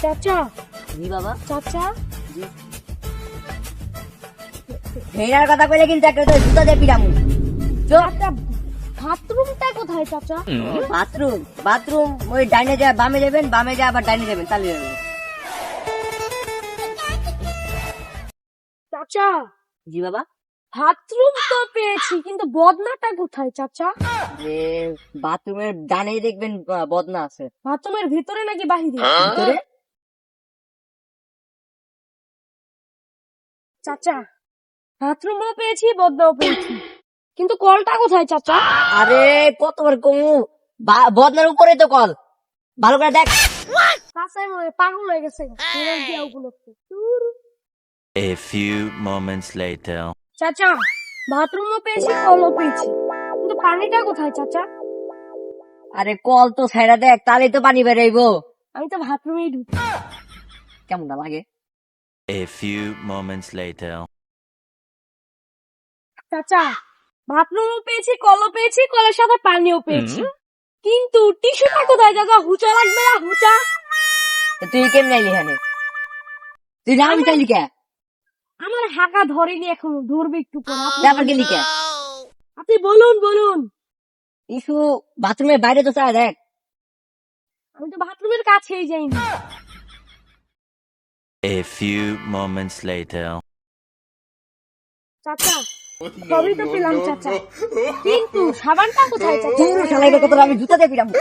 চাচা জি বাবা। চাচা জি। ফেরার কথা কইলে কিন্তু একটা তো জুতা দিয়ে পিরামু। চাচা বাথরুমটা কোথায় চাচা? বাথরুম বাথরুম ওই ডাইনে যা বামে যাবেন, বামে যা আবার ডাইনে যাবেন, তাহলে যাবেন। চাচা জি বাবা। বাথরুম তো পেয়েছি কিন্তু বদনাটা কোথায় চাচা? যে বাথরুমের ডানে দেখবেন বদনা আছে। বাথরুমের ভিতরে নাকি বাহিরে? ভিতরে। চাচা বাথরুমও পেয়েছি বদনাও পেয়েছি কিন্তু কলটা কোথায় চাচা? আরে কতবার কমু, বদনার উপরে তো কল, ভালো করে দেখ। চাচা মনে পাগল হয়ে গেছে ফেরত দেওয়া উপলক্ষে। ধুর। A few moments later. চাচা বাথরুমও পেয়েছি কলও পেয়েছি কিন্তু পানিটা কোথায় চাচা? আরে কল তো ছাইড়া দেখ, তাহলেই তো পানি বেরাইবো। আমি তো বাথরুমেই ঢুকি। কেমন না লাগে? A few moments later. চাচা বাথরুমও পেয়েছি কলও পেয়েছি কলের সাথে পানিও পেয়েছি কিন্তু টিস্যুটা কোথায় চাচা? হুচা লাগবে না হুচা? তো তুই কেমন আইলি এখানে? তুই না আমি চাইলি কে? আমার হাঁকা ধরেনি এখনো, ধরবে একটু পর। তারপর গেলি কে? আপনি বলুন বলুন। ইসু বাথরুমের বাইরে তো চাই দেখ। আমি তো বাথরুমের কাছেই যাইনি। A few moments later. চাচা সবই তো পেলাম চাচা কিন্তু সাবানটা কোথায় চাচা? তোর শালাকে কত আমি জুতা দিয়ে পিরামু।